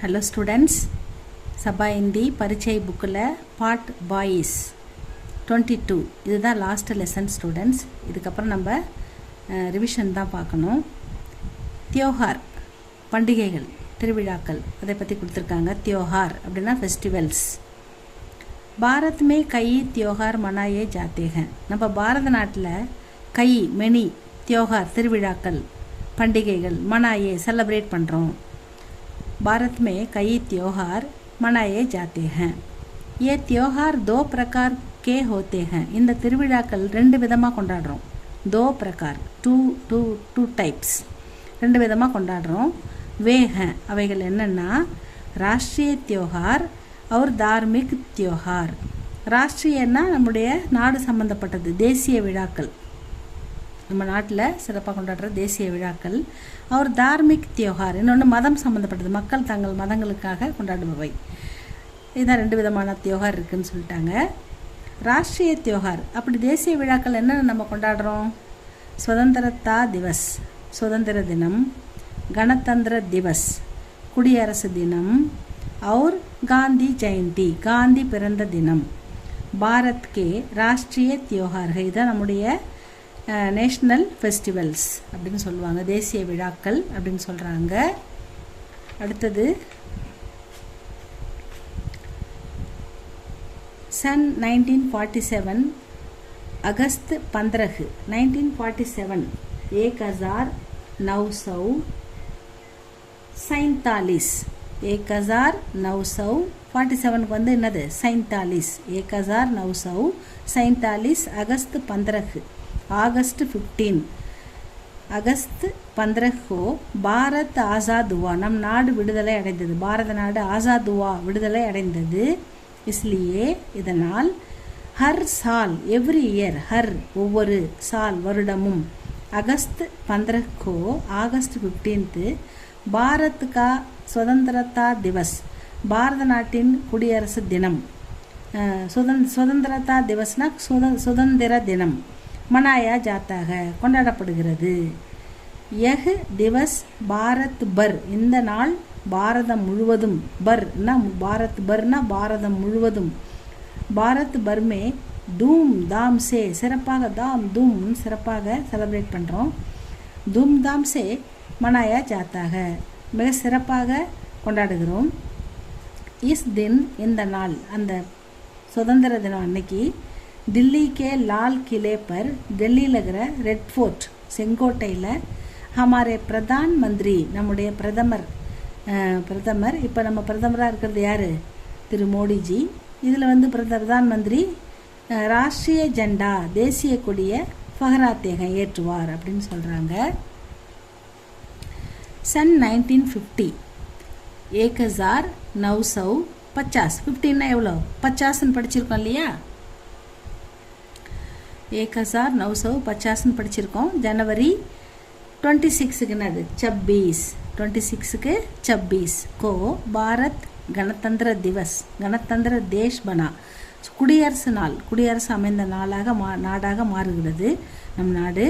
Hello students, சபா இந்தி பரீட்சை புக்கில் part boys 22 இதுதான் லாஸ்ட் லெசன் ஸ்டூடெண்ட்ஸ். இதுக்கப்புறம் நம்ம ரிவிஷன் தான் பார்க்கணும். தியோஹார் பண்டிகைகள், திருவிழாக்கள், அதை பற்றி கொடுத்துருக்காங்க. தியோஹார் அப்படின்னா ஃபெஸ்டிவல்ஸ். பாரத் மே கை தியோஹார் மனாயே ஜாத்தேக. நம்ம பாரத நாட்டில் கை மெனி தியோஹார் திருவிழாக்கள், பண்டிகைகள், மனாயே செலிப்ரேட் பண்ணுறோம். भारत में कई त्योहार मनाए जाते हैं. ये त्योहार दो प्रकार के होते हैं. இந்த திருவிழாக்கள் ரெண்டு விதமாக கொண்டாடுறோம். दो प्रकार, टू टाइप्स, ரெண்டு விதமாக கொண்டாடுறோம். वे हैं, அவைகள் என்னென்னா ராஷ்ட்ரிய त्योहार और धार्मिक त्योहार. ராஷ்ட்ரியன்னா நம்முடைய நாடு சம்பந்தப்பட்டது, தேசிய விழாக்கள், நம்ம நாட்டில் சிறப்பாக கொண்டாடுற தேசிய விழாக்கள். அவர் தார்மிக் தியோகார், இன்னொன்று மதம் சம்மந்தப்பட்டது, மக்கள் தங்கள் மதங்களுக்காக கொண்டாடுபவை. இதுதான் ரெண்டு விதமான தியோகார் இருக்குதுன்னு சொல்லிட்டாங்க. ராஷ்ட்ரிய தியோகார், அப்படி தேசிய விழாக்கள் என்னென்ன நம்ம கொண்டாடுறோம்? சுதந்திரதா திவஸ், சுதந்திர தினம், கணதந்திர திவஸ், குடியரசு தினம், और காந்தி ஜெயந்தி, காந்தி பிறந்த தினம். பாரத் கே ராஷ்ட்ரிய தியோகார்கள், இதுதான் நம்முடைய நேஷ்னல் ஃபெஸ்டிவல்ஸ் அப்படின்னு சொல்லுவாங்க, தேசிய விழாக்கள் அப்படின்னு சொல்கிறாங்க. அடுத்தது सन 1947 अगस्त 15 1947 1947 1947 வந்து என்னது 1947 अगस्त 15 अगस्त 15 अगस्त 15 को பாரத் ஆசாத் हुआ, நம் நாடு விடுதலை அடைந்தது. பாரத நாடு ஆசாத் हुआ, விடுதலை அடைந்தது. इसलिए இதனால் ஹர் சால், எவ்ரி இயர், ஹர் ஒவ்வொரு, சால் வருடமும், அகஸ்ட் 15 को ஆகஸ்ட் 15 பாரத் கா சுதந்திரதா திவஸ், பாரத நாட்டின் குடியரசு தினம், சுதந்திரதா திவஸ்னா சுதந்திர தினம், மனாயா ஜாத்தாக கொண்டாடப்படுகிறது. யஹ் திவஸ் பாரத் பர், இந்த நாள் பாரதம் முழுவதும், பர்னா பாரத் பர்னா பாரதம் முழுவதும், பாரத் பர்மே தூம் தாம் சே, சிறப்பாக, தாம் தூம் சிறப்பாக செலிப்ரேட் பண்ணுறோம். தூம் தாம் சே மனாயா ஜாத்தாக, மிக சிறப்பாக கொண்டாடுகிறோம். இஸ் தின், இந்த நாள், அந்த சுதந்திர தினம் அன்னைக்கு दिल्ली के लाल किले पर, டெல்லியில் இருக்கிற ரெட் ஃபோர்ட், செங்கோட்டையில், हमारे प्रधानमंत्री, நம்முடைய பிரதமர், இப்போ நம்ம பிரதமராக இருக்கிறது யார்? திரு மோடிஜி. இதில் வந்து பிரதான் மந்திரி ராஷ்ட்ரிய ஜெண்டா, தேசிய கொடிய ஃபஹராத்தேக ஏற்றுவார் அப்படின்னு சொல்கிறாங்க. सन 1950 1950, 15னா எவ்வளோ? 50ன்னு படிச்சிருக்கோம் இல்லையா? 1950 படிச்சிருக்கோம். ஜனவரி 26க்கு என்னது? 26க்கு 26 को பாரத் கணதந்திர திவஸ், கணதந்திர தேஷ் பனா, குடியரசு நாள், குடியரசு அமைந்த நாடாக மாறுகிறது நம் நாடு.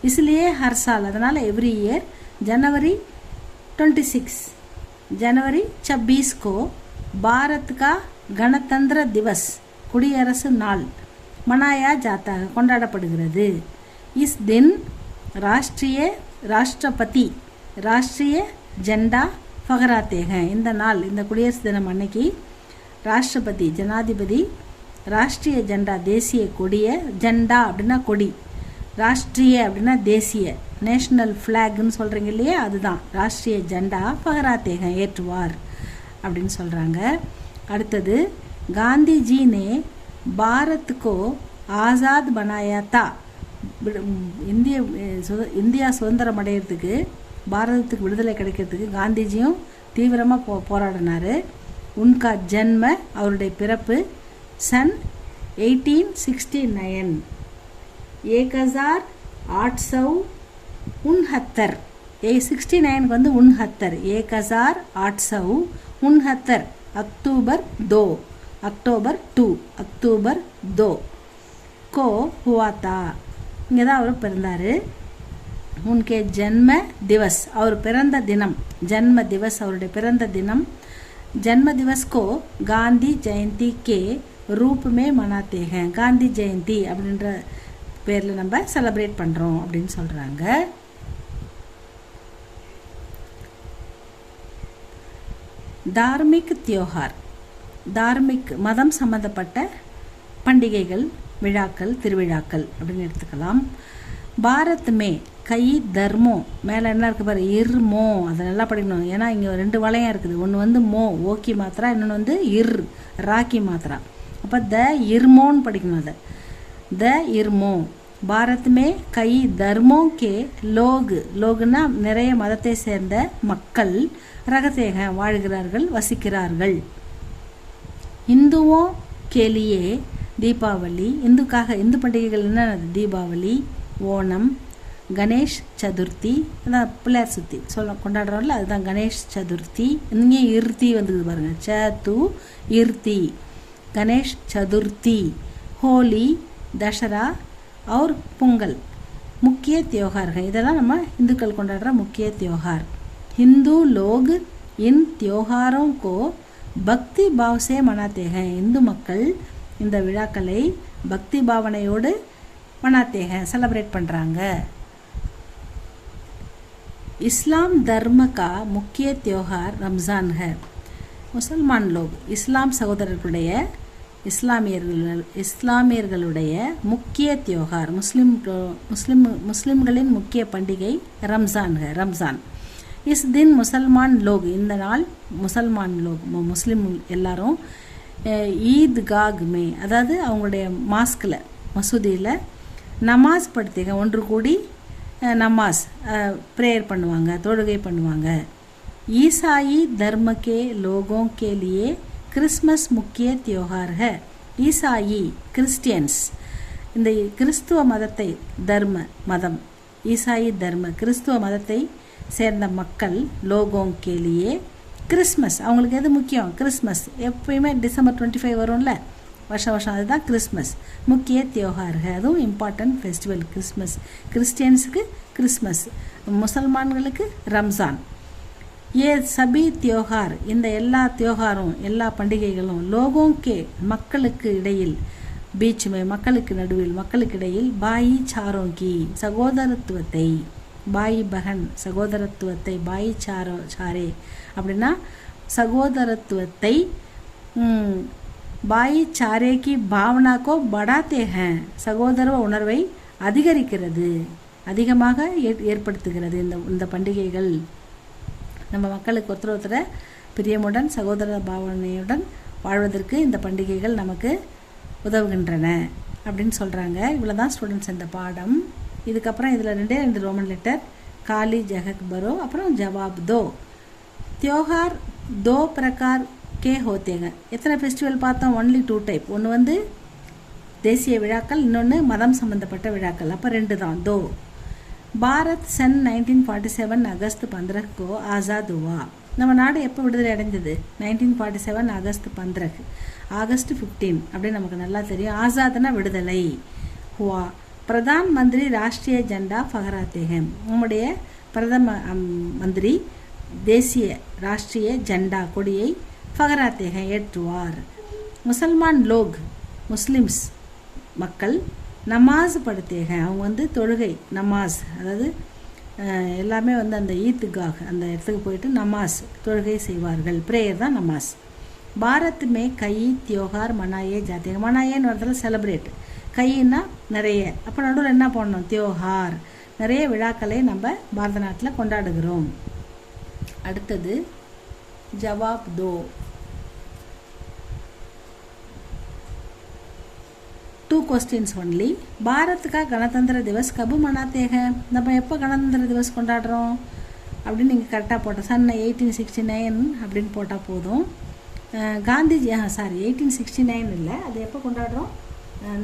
इसलिए हर साल, அதனால் எவ்ரி இயர் जनवरी 26 को பாரத் கா கணதந்திர திவஸ், குடியரசு நாள், மனாயா ஜாத்தாக கொண்டாடப்படுகிறது. இஸ் தின் ராஷ்டிரபதி ராஷ்ட்ரிய ஜெண்டா ஃபஹராத்தேக, இந்த நாள், இந்த குடியரசு தினம் அன்னைக்கு ராஷ்டிரபதி ஜனாதிபதி ராஷ்ட்ரிய ஜெண்டா, தேசிய கொடிய, ஜெண்டா அப்படின்னா கொடி, ராஷ்ட்ரிய அப்படின்னா தேசிய, நேஷ்னல் ஃப்ளாக்னு சொல்கிறீங்க இல்லையா, அதுதான் ராஷ்ட்ரிய ஜெண்டா ஃபஹராத்தேக ஏற்றுவார் அப்படின்னு சொல்கிறாங்க. அடுத்தது காந்திஜி நே பாரத் கோ ஆசாத் பனாயா தா, இந்தியா சுதந்திரம் அடையிறதுக்கு, பாரதத்துக்கு விடுதலை கிடைக்கிறதுக்கு காந்திஜியும் தீவிரமாக போராடினார். உன்கா ஜன்ம, அவருடைய பிறப்பு सन 1869 1869 69க்கு வந்து 1869 अक्टूबर 2 को हुआ था, இங்கே தான் அவர் பிறந்தார். उनके जन्म दिवस और பிறந்த தினம் जन्म दिवस அவருடைய பிறந்த தினம் जन्म दिवस को गांधी जयंती के रूप में मनाते हैं गांधी जयंती அப்படின்ற பேரில் நம்ம செலிப்ரேட் பண்ணுறோம் அப்படின்னு சொல்கிறாங்க. தார்மிக் தியோகார் தார்மிக் மதம் சம்பந்தப்பட்ட பண்டிகைகள் விழாக்கள் திருவிழாக்கள் அப்படின்னு எடுத்துக்கலாம். பாரத் மே கை தர்மோ மேலே என்ன இருக்குது பாரு இர்மோ அதை நல்லா படிக்கணும். ஏன்னா இங்கே 2 வளையம் இருக்குது. ஒன்று வந்து மோ ஓக்கி மாத்திரா, இன்னொன்று வந்து ராக்கி மாத்திரா. அப்போ த இர்மோன்னு படிக்கணும். அதை த இர்மோ பாரத் மே கை தர்மோ கே லோகுன்னா நிறைய மதத்தை சேர்ந்த மக்கள் ரகத்தேக வாழ்கிறார்கள் வசிக்கிறார்கள். இந்துவோ கேலியே தீபாவளி இந்து பண்டிகைகள் என்ன தீபாவளி ஓணம் கணேஷ் சதுர்த்தி அதான் பிள்ளையார் சுத்தி கொண்டாடுறோம்ல அதுதான் கணேஷ் சதுர்த்தி. இங்கே இர்த்தி வந்துக்குது பாருங்க சது இர்த்தி கணேஷ் சதுர்த்தி ஹோலி தசரா और பொங்கல் முக்கிய त्योहार இதெல்லாம் நம்ம இந்துக்கள் கொண்டாடுற முக்கிய त्योहार. हिंदू लोग इन त्योहारों को பக்தி பாவ் சே மனாத்தே हैं இந்து மக்கள் இந்த விழாக்களை பக்தி பாவனையோடு மனாத்தே हैं செலிப்ரேட் பண்ணுறாங்க. इस्लाम धर्म का मुख्य त्योहार रमज़ान है. मुसलमान लोग இஸ்லாம் சகோதரர்களுடைய இஸ்லாமியர்களுடைய முக்கிய त्योहार முஸ்லிம்களின் முக்கிய பண்டிகை ரம்ஜான். இஸ் தின் முசல்மான் லோக் இந்த நாள் முசல்மான் லோக் முஸ்லீம் எல்லாரும் ஈத்காக் மே அதாவது அவங்களுடைய மாஸ்கில் மசூதியில் நமாஸ் படுத்திங்க ஒன்று கூடி நமாஸ் ப்ரேயர் பண்ணுவாங்க தொழுகை பண்ணுவாங்க. ईसाई धर्म के लोगों के लिए क्रिसमस मुख्य त्योहार है. ஈசாயி கிறிஸ்டியன்ஸ் இந்த கிறிஸ்துவ மதத்தை மதம் ஈசாயி கிறிஸ்துவ மதத்தை சேர்ந்த மக்கள் லோகோங் கேலியே கிறிஸ்மஸ் அவங்களுக்கு எது முக்கியம் கிறிஸ்மஸ் எப்பயுமே டிசம்பர் 25 வரும்ல வருஷம் அதுதான் கிறிஸ்மஸ் முக்கிய त्योहार है அதுவும் இம்பார்ட்டன்ட் ஃபெஸ்டிவல் கிறிஸ்மஸ் கிறிஸ்டியன்ஸுக்கு கிறிஸ்மஸ் முசல்மான்களுக்கு ரம்ஜான். ये सभी त्योहार இந்த எல்லா त्योहाரும் எல்லா பண்டிகைகளும் லோகோங்கே மக்களுக்கு இடையில் बीच में மக்களுக்கு நடுவில் மக்களுக்கு இடையில் பாயி சாரோங்கி சகோதரத்துவத்தை பாய் பகன் சகோதரத்துவத்தை பாய் சாரே அப்படின்னா சகோதரத்துவத்தை பாய் சாரே கி பாவனா கோ படாத்தே हैं சகோதர உணர்வை அதிகமாக ஏற்படுத்துகிறது இந்த பண்டிகைகள். நம்ம மக்களுக்கு ஒருத்தரை பிரியமுடன் சகோதர பாவனையுடன் வாழ்வதற்கு இந்த பண்டிகைகள் நமக்கு உதவுகின்றன அப்படின்னு சொல்கிறாங்க. இவ்வளோ தான் ஸ்டூடெண்ட்ஸ் இந்த பாடம். இதுக்கப்புறம் இதில் 2 ரோமன் லெட்டர் காலி ஜஹக் பரோ அப்புறம் ஜவாப் தோ. त्योहार 2 प्रकार के होते हैं. எத்தனை ஃபெஸ்டிவல் பார்த்தோம் ஒன்லி 2 டைப். ஒன்று வந்து தேசிய விழாக்கள் இன்னொன்று மதம் சம்பந்தப்பட்ட விழாக்கள். அப்போ 2 தான் दो. பாரத் சன் 1947 அகஸ்ட் 15 को आज़ाद हुआ. நம்ம நாடு எப்போ விடுதலை அடைஞ்சது 1947 அகஸ்ட் 15 ஆகஸ்ட் 15 அப்படின்னு நமக்கு நல்லா தெரியும். ஆசாத்னா விடுதலை. हुआ பிரதான் மந்திரி ராஷ்ட்ரிய ஜெண்டா ஃபஹராத்தே हैं. நம்முடைய பிரதம மந்திரி தேசிய ராஷ்ட்ரிய ஜெண்டா கொடியை ஃபஹராத்தே हैं ஏற்றுவார். முசல்மான் லோக் முஸ்லிம்ஸ் மக்கள் நமாஸ் படுத்தேக அவங்க வந்து தொழுகை நமாஸ் அதாவது எல்லாமே வந்து அந்த ஈத்காக அந்த இடத்துக்கு போயிட்டு நமாஸ் தொழுகை செய்வார்கள். ப்ரேயர் தான் நமாஸ். பாரத் மே கை தியோகார் மனாயே ஜாத்தே மனாயேன்னு வரதுல செலிப்ரேட் கைன்னா நிறைய அப்போ நடுவில் என்ன பண்ணணும் தியோகார் நிறைய விழாக்களை நம்ம பாரத நாட்டில் கொண்டாடுகிறோம். அடுத்தது ஜவாப் தோ. 2 क्वेश्चंस ஒன்லி. பாரத் கா கணதந்திர திவஸ் கபு மனாத்தே हैं. நம்ம எப்போ கணதந்திர திவஸ் கொண்டாடுறோம் அப்படின்னு நீங்கள் கரெக்டாக போட்டோம் சன் 1869 அப்படின்னு போட்டால் போதும். காந்திஜி 1869 இல்லை அது எப்போ கொண்டாடுறோம்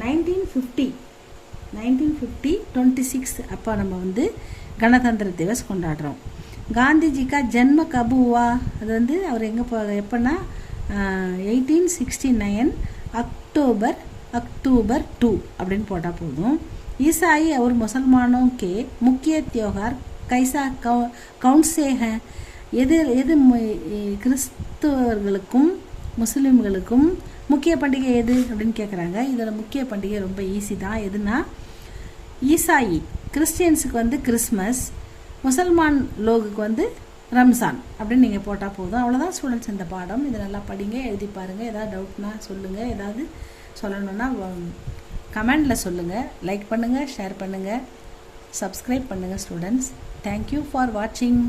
1950 26 அப்போ நம்ம வந்து கணதந்திர திவஸ் கொண்டாடுறோம். காந்திஜி கா ஜென்ம கபு ஹுவா அது வந்து அவர் எங்கே எப்போன்னா 1869 அக்டோபர் 2 அப்படின்னு போட்டால் போதும். ईसाई और मुसलमानों के मुख्य त्योहार कैसा कौन से हैं? எது கிறிஸ்தவர்களுக்கும் முஸ்லீம்களுக்கும் முக்கிய பண்டிகை எது அப்படின்னு கேட்குறாங்க. இதில் முக்கிய பண்டிகை ரொம்ப ஈஸி தான். எதுனா ஈசாயி கிறிஸ்டியன்ஸுக்கு வந்து கிறிஸ்மஸ், முசல்மான் லோகுக்கு வந்து ரம்ஜான் அப்படின்னு நீங்கள் போட்டால் போதும். அவ்வளோதான் ஸ்டூடெண்ட்ஸ் இந்த பாடம். இதை நல்லா படிங்க, எழுதி பாருங்கள். ஏதாவது டவுட்னா சொல்லுங்கள், ஏதாவது சொல்லணுன்னா கமெண்டில் சொல்லுங்கள். லைக் பண்ணுங்கள், ஷேர் பண்ணுங்கள், சப்ஸ்கிரைப் பண்ணுங்கள் ஸ்டூடெண்ட்ஸ். தேங்க்யூ ஃபார் வாட்சிங்.